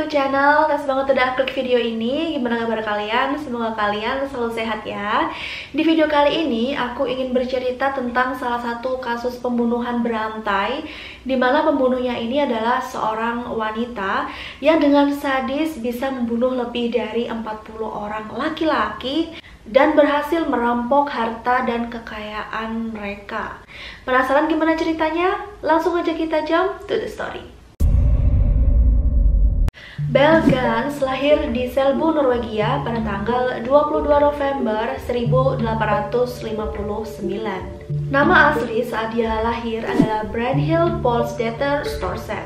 YouTube channel. Thanks banget udah klik video ini. Gimana kabar kalian? Semoga kalian selalu sehat ya. Di video kali ini aku ingin bercerita tentang salah satu kasus pembunuhan berantai, di mana pembunuhnya ini adalah seorang wanita yang dengan sadis bisa membunuh lebih dari 40 orang laki-laki dan berhasil merampok harta dan kekayaan mereka. Penasaran gimana ceritanya? Langsung aja kita jump to the story. Belle Gans lahir di Selbu, Norwegia pada tanggal 22 November 1859. Nama asli saat dia lahir adalah Brandhild Paulsdatter Storset.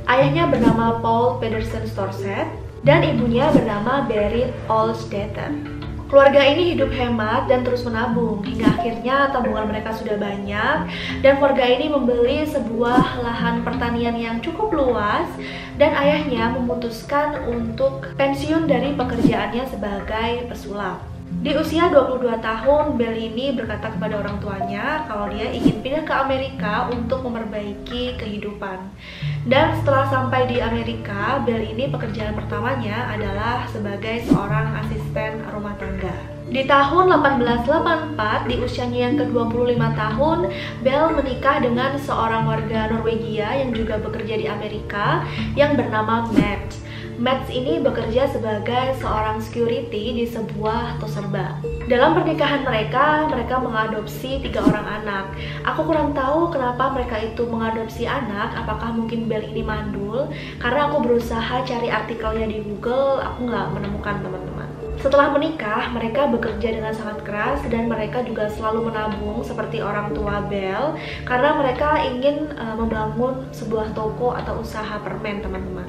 Ayahnya bernama Paul Pedersen Storset dan ibunya bernama Berit Paulsdatter. Keluarga ini hidup hemat dan terus menabung, hingga akhirnya tabungan mereka sudah banyak dan keluarga ini membeli sebuah lahan pertanian yang cukup luas dan ayahnya memutuskan untuk pensiun dari pekerjaannya sebagai pesulap. Di usia 22 tahun, Belle ini berkata kepada orang tuanya kalau dia ingin pindah ke Amerika untuk memperbaiki kehidupan. Dan setelah sampai di Amerika, Belle ini pekerjaan pertamanya adalah sebagai seorang asisten rumah tangga. Di tahun 1884, di usianya yang ke-25 tahun, Belle menikah dengan seorang warga Norwegia yang juga bekerja di Amerika yang bernama Matt. Matt ini bekerja sebagai seorang security di sebuah toko serba. Dalam pernikahan mereka mengadopsi 3 orang anak. Aku kurang tahu kenapa mereka itu mengadopsi anak, apakah mungkin Belle ini mandul? Karena aku berusaha cari artikelnya di Google, aku nggak menemukan teman-teman. Setelah menikah, mereka bekerja dengan sangat keras dan mereka juga selalu menabung seperti orang tua Belle karena mereka ingin membangun sebuah toko atau usaha permen, teman-teman.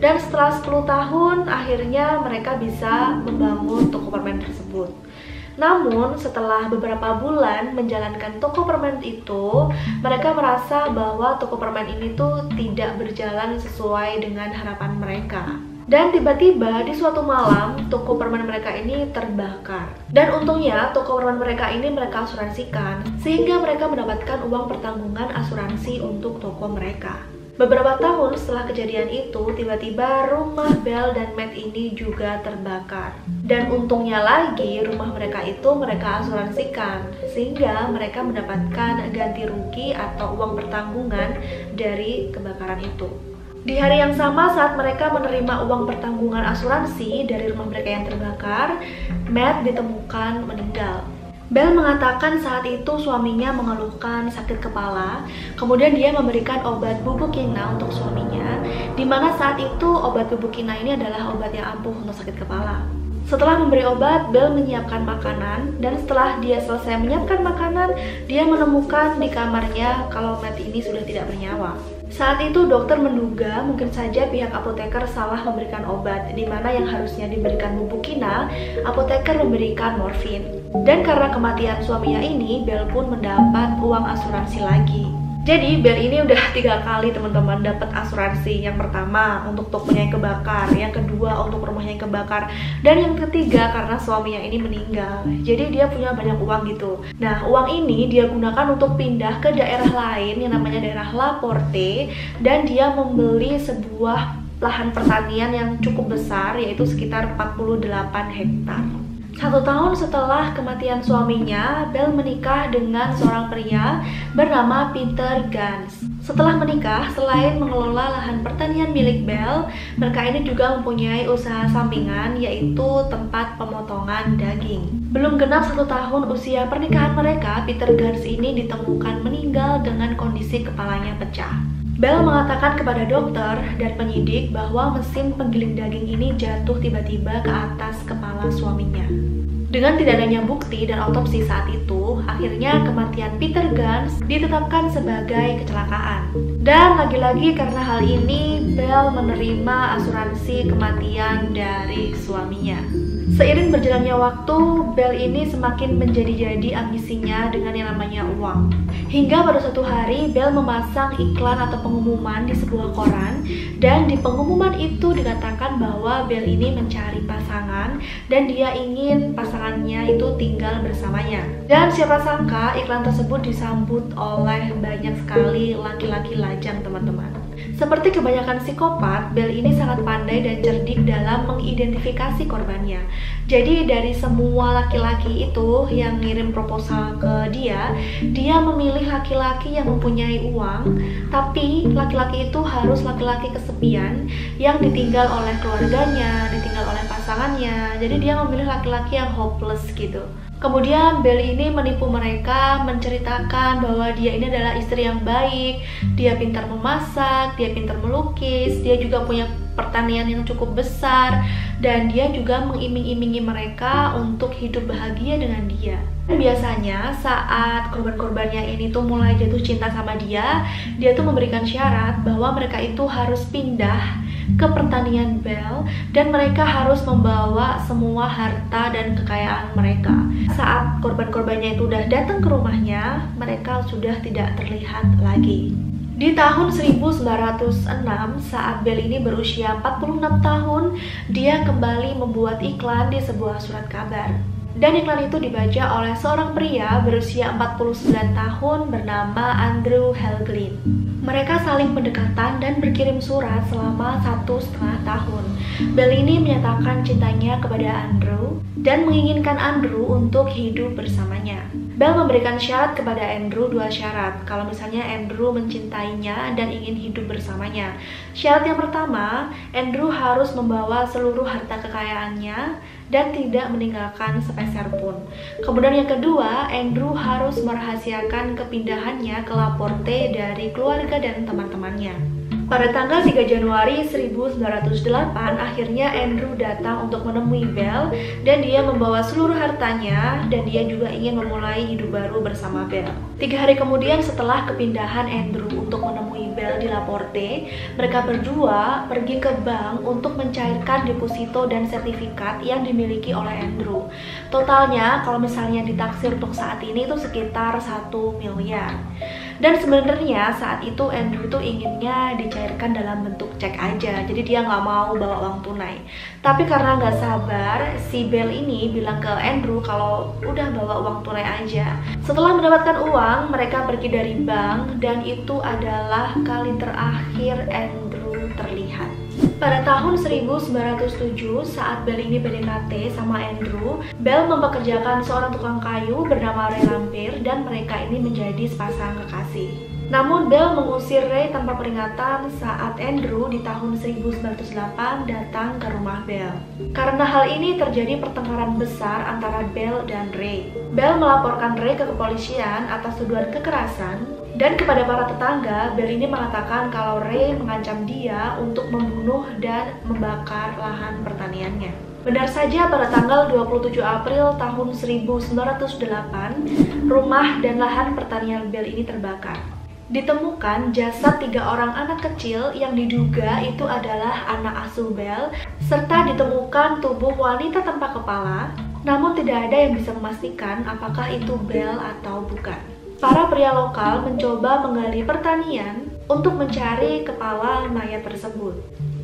Dan setelah 10 tahun, akhirnya mereka bisa membangun toko permen tersebut. Namun, setelah beberapa bulan menjalankan toko permen itu, mereka merasa bahwa toko permen ini tuh tidak berjalan sesuai dengan harapan mereka. Dan tiba-tiba di suatu malam, toko permen mereka ini terbakar. Dan untungnya, toko permen mereka ini mereka asuransikan, sehingga mereka mendapatkan uang pertanggungan asuransi untuk toko mereka. Beberapa tahun setelah kejadian itu, tiba-tiba rumah Belle dan Matt ini juga terbakar. Dan untungnya lagi, rumah mereka itu mereka asuransikan, sehingga mereka mendapatkan ganti rugi atau uang pertanggungan dari kebakaran itu. Di hari yang sama saat mereka menerima uang pertanggungan asuransi dari rumah mereka yang terbakar, Matt ditemukan meninggal. Belle mengatakan saat itu suaminya mengeluhkan sakit kepala, kemudian dia memberikan obat bubuk kina untuk suaminya, di mana saat itu obat bubuk kina ini adalah obat yang ampuh untuk sakit kepala. Setelah memberi obat, Belle menyiapkan makanan, dan setelah dia selesai menyiapkan makanan, dia menemukan di kamarnya kalau Matt ini sudah tidak bernyawa. Saat itu dokter menduga mungkin saja pihak apoteker salah memberikan obat, di mana yang harusnya diberikan bubuk kina, apoteker memberikan morfin. Dan karena kematian suaminya ini, Belle pun mendapat uang asuransi lagi. Jadi Belle ini udah 3 kali teman-teman dapat asuransi. Yang pertama untuk tokonya yang kebakar, yang kedua untuk rumahnya yang kebakar, dan yang ketiga karena suaminya ini meninggal. Jadi dia punya banyak uang gitu. Nah, uang ini dia gunakan untuk pindah ke daerah lain yang namanya daerah Laporte, dan dia membeli sebuah lahan pertanian yang cukup besar, yaitu sekitar 48 hektar. 1 tahun setelah kematian suaminya, Belle menikah dengan seorang pria bernama Peter Gans. Setelah menikah, selain mengelola lahan pertanian milik Belle, mereka ini juga mempunyai usaha sampingan, yaitu tempat pemotongan daging. Belum genap 1 tahun usia pernikahan mereka, Peter Gans ini ditemukan meninggal dengan kondisi kepalanya pecah. Belle mengatakan kepada dokter dan penyidik bahwa mesin penggiling daging ini jatuh tiba-tiba ke atas kepala suaminya. Dengan tidak adanya bukti dan autopsi saat itu, akhirnya kematian Peter Gans ditetapkan sebagai kecelakaan. Dan lagi-lagi karena hal ini, Belle menerima asuransi kematian dari suaminya. Seiring berjalannya waktu, Belle ini semakin menjadi-jadi ambisinya dengan yang namanya uang. Hingga pada suatu hari, Belle memasang iklan atau pengumuman di sebuah koran, dan di pengumuman itu dikatakan bahwa Belle ini mencari pasangan dan dia ingin pasangannya itu tinggal bersamanya. Dan siapa sangka iklan tersebut disambut oleh banyak sekali laki-laki lajang, teman-teman. Seperti kebanyakan psikopat, Bell ini sangat pandai dan cerdik dalam mengidentifikasi korbannya. Jadi dari semua laki-laki itu yang ngirim proposal ke dia memilih laki-laki yang mempunyai uang, tapi laki-laki itu harus laki-laki kesepian yang ditinggal oleh keluarganya, ditinggal oleh pasangannya. Jadi dia memilih laki-laki yang hopeless gitu. Kemudian Bell ini menipu mereka, menceritakan bahwa dia ini adalah istri yang baik, dia pintar memasak, dia pintar melukis, dia juga punya pertanian yang cukup besar, dan dia juga mengiming-imingi mereka untuk hidup bahagia dengan dia. Dan biasanya saat korban-korbannya ini tuh mulai jatuh cinta sama dia tuh memberikan syarat bahwa mereka itu harus pindah ke pertanian Bell dan mereka harus membawa semua harta dan kekayaan mereka. Saat korban-korbannya itu udah datang ke rumahnya, mereka sudah tidak terlihat lagi. Di tahun 1906, saat Bell ini berusia 46 tahun, dia kembali membuat iklan di sebuah surat kabar. Dan iklan itu dibaca oleh seorang pria berusia 49 tahun bernama Andrew Helglin. Mereka saling pendekatan dan berkirim surat selama 1,5 tahun. Bell ini menyatakan cintanya kepada Andrew dan menginginkan Andrew untuk hidup bersamanya. Bell memberikan syarat kepada Andrew 2 syarat. Kalau misalnya Andrew mencintainya dan ingin hidup bersamanya. Syarat yang pertama, Andrew harus membawa seluruh harta kekayaannya dan tidak meninggalkan sepeser pun. Kemudian yang kedua, Andrew harus merahasiakan kepindahannya ke Laporte dari keluarga dan teman-temannya. Pada tanggal 3 Januari 1908, akhirnya Andrew datang untuk menemui Bell dan dia membawa seluruh hartanya dan dia juga ingin memulai hidup baru bersama Bell. 3 hari kemudian setelah kepindahan Andrew untuk menemui Bell di Laporte, mereka berdua pergi ke bank untuk mencairkan deposito dan sertifikat yang dimiliki oleh Andrew. Totalnya kalau misalnya ditaksir untuk saat ini itu sekitar 1 miliar. Dan sebenarnya saat itu Andrew tuh inginnya dicairkan dalam bentuk cek aja, jadi dia nggak mau bawa uang tunai. Tapi karena nggak sabar, si Bell ini bilang ke Andrew kalau udah bawa uang tunai aja. Setelah mendapatkan uang, mereka pergi dari bank dan itu adalah kali terakhir Andrew terlihat. Pada tahun 1907, saat Bell ini PDKT sama Andrew, Bell mempekerjakan seorang tukang kayu bernama Ray Lamphere dan mereka ini menjadi sepasang kekasih. Namun Bell mengusir Ray tanpa peringatan saat Andrew di tahun 1908 datang ke rumah Bell. Karena hal ini terjadi pertengkaran besar antara Bell dan Ray. Bell melaporkan Ray ke kepolisian atas tuduhan kekerasan. Dan kepada para tetangga, Bell ini mengatakan kalau Ray mengancam dia untuk membunuh dan membakar lahan pertaniannya. Benar saja pada tanggal 27 April tahun 1908, rumah dan lahan pertanian Bell ini terbakar. Ditemukan jasad 3 orang anak kecil yang diduga itu adalah anak asuh Bell, serta ditemukan tubuh wanita tanpa kepala, namun tidak ada yang bisa memastikan apakah itu Bell atau bukan. Para pria lokal mencoba menggali pertanian untuk mencari kepala mayat tersebut.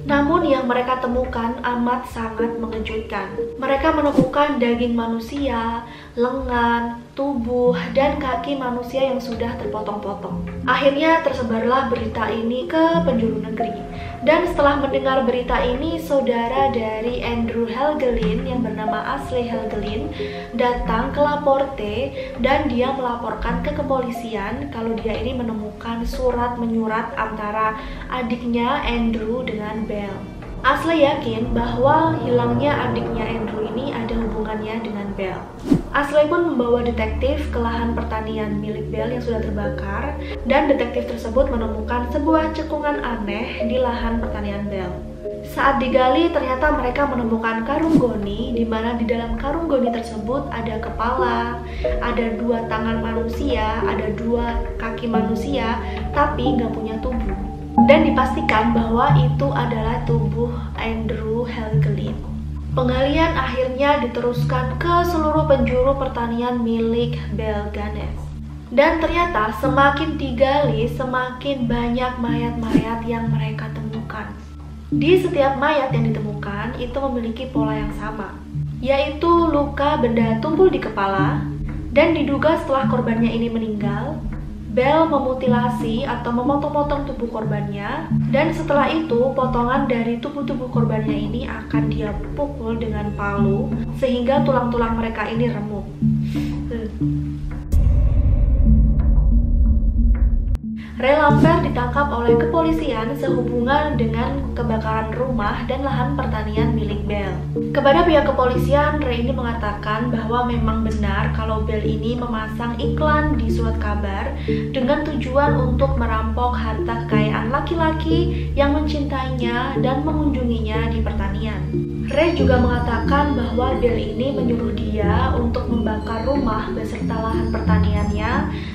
Namun yang mereka temukan amat sangat mengejutkan. Mereka menemukan daging manusia, lengan, tubuh, dan kaki manusia yang sudah terpotong-potong. Akhirnya tersebarlah berita ini ke penjuru negeri. Dan setelah mendengar berita ini, saudara dari Andrew Helgelin yang bernama Ashley Helgelin datang ke Laporte dan dia melaporkan ke kepolisian kalau dia ini menemukan surat menyurat antara adiknya Andrew dengan Bell. Ashley yakin bahwa hilangnya adiknya Andrew ini ada hubungannya dengan Bell. Ashley pun membawa detektif ke lahan pertanian milik Bell yang sudah terbakar dan detektif tersebut menemukan sebuah cekungan aneh di lahan pertanian Bell. Saat digali ternyata mereka menemukan karung goni di mana di dalam karung goni tersebut ada kepala, ada 2 tangan manusia, ada 2 kaki manusia tapi nggak punya tubuh. Dan dipastikan bahwa itu adalah tubuh Andrew Helgelin. Penggalian akhirnya diteruskan ke seluruh penjuru pertanian milik Bell Ganes. Dan ternyata semakin digali, semakin banyak mayat-mayat yang mereka temukan. Di setiap mayat yang ditemukan itu memiliki pola yang sama, yaitu luka benda tumpul di kepala, dan diduga setelah korbannya ini meninggal, Belle memutilasi atau memotong-motong tubuh korbannya, dan setelah itu potongan dari tubuh-tubuh korbannya ini akan dia pukul dengan palu sehingga tulang-tulang mereka ini remuk. Ray Lambert ditangkap oleh kepolisian sehubungan dengan kebakaran rumah dan lahan pertanian milik Belle. Kepada pihak kepolisian, Ray ini mengatakan bahwa memang benar kalau Belle ini memasang iklan di surat kabar dengan tujuan untuk merampok harta kekayaan laki-laki yang mencintainya dan mengunjunginya di pertanian. Ray juga mengatakan bahwa Belle ini menyuruh dia untuk membakar rumah beserta lahan pertaniannya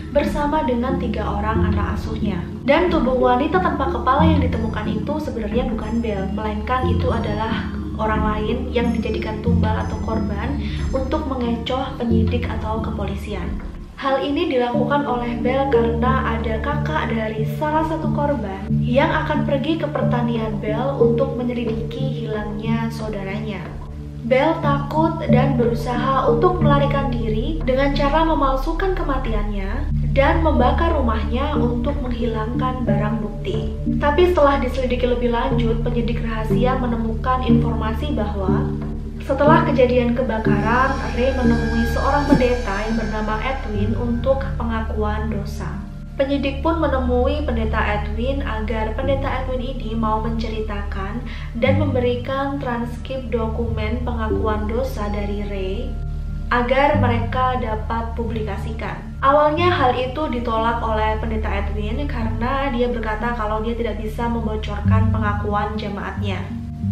bersama dengan 3 orang anak asuhnya. Dan tubuh wanita tanpa kepala yang ditemukan itu sebenarnya bukan Belle, melainkan itu adalah orang lain yang dijadikan tumbal atau korban untuk mengecoh penyidik atau kepolisian. Hal ini dilakukan oleh Belle karena ada kakak dari salah satu korban yang akan pergi ke pertanian Belle untuk menyelidiki hilangnya saudaranya. Belle takut dan berusaha untuk melarikan diri dengan cara memalsukan kematiannya dan membakar rumahnya untuk menghilangkan barang bukti. Tapi setelah diselidiki lebih lanjut, penyidik rahasia menemukan informasi bahwa setelah kejadian kebakaran, Ray menemui seorang pendeta yang bernama Edwin untuk pengakuan dosa. Penyidik pun menemui pendeta Edwin agar pendeta Edwin ini mau menceritakan dan memberikan transkrip dokumen pengakuan dosa dari Ray agar mereka dapat publikasikan. Awalnya hal itu ditolak oleh pendeta Edwin karena dia berkata kalau dia tidak bisa membocorkan pengakuan jemaatnya.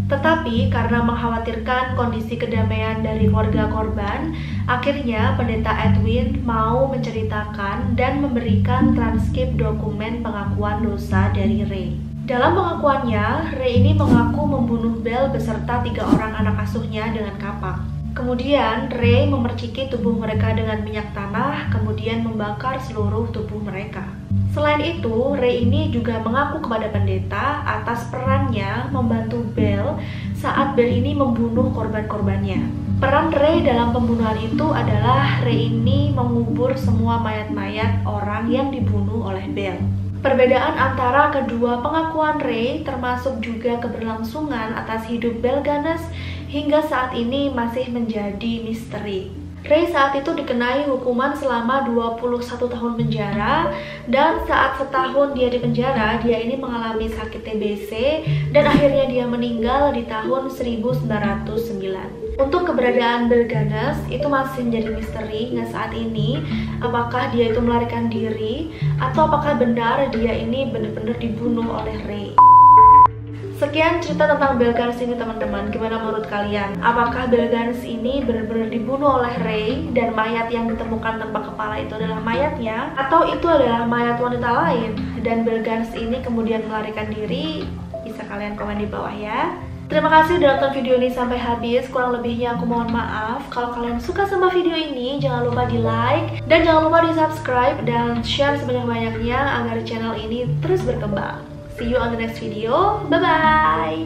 Tetapi karena mengkhawatirkan kondisi kedamaian dari keluarga korban, akhirnya pendeta Edwin mau menceritakan dan memberikan transkrip dokumen pengakuan dosa dari Ray. Dalam pengakuannya, Ray ini mengaku membunuh Belle beserta 3 orang anak asuhnya dengan kapak. Kemudian Ray memerciki tubuh mereka dengan minyak tanah, kemudian membakar seluruh tubuh mereka. Selain itu, Ray ini juga mengaku kepada pendeta atas perannya membantu Belle saat Belle ini membunuh korban-korbannya. Peran Ray dalam pembunuhan itu adalah Ray ini mengubur semua mayat-mayat orang yang dibunuh oleh Belle. Perbedaan antara kedua pengakuan Ray termasuk juga keberlangsungan atas hidup Belle Gunness hingga saat ini masih menjadi misteri. Ray saat itu dikenai hukuman selama 21 tahun penjara, dan saat setahun dia di penjara, dia ini mengalami sakit TBC dan akhirnya dia meninggal di tahun 1909. Untuk keberadaan Belle Gunness itu masih menjadi misteri hingga saat ini, apakah dia itu melarikan diri atau apakah benar dia ini benar-benar dibunuh oleh Ray. Sekian cerita tentang Belle Gunness ini teman-teman. Gimana menurut kalian? Apakah Belle Gunness ini benar-benar dibunuh oleh Ray dan mayat yang ditemukan tanpa kepala itu adalah mayatnya, atau itu adalah mayat wanita lain dan Belle Gunness ini kemudian melarikan diri? Bisa kalian komen di bawah ya. Terima kasih udah nonton video ini sampai habis. Kurang lebihnya aku mohon maaf. Kalau kalian suka sama video ini, jangan lupa di like dan jangan lupa di subscribe dan share sebanyak-banyaknya agar channel ini terus berkembang. See you on the next video. Bye-bye.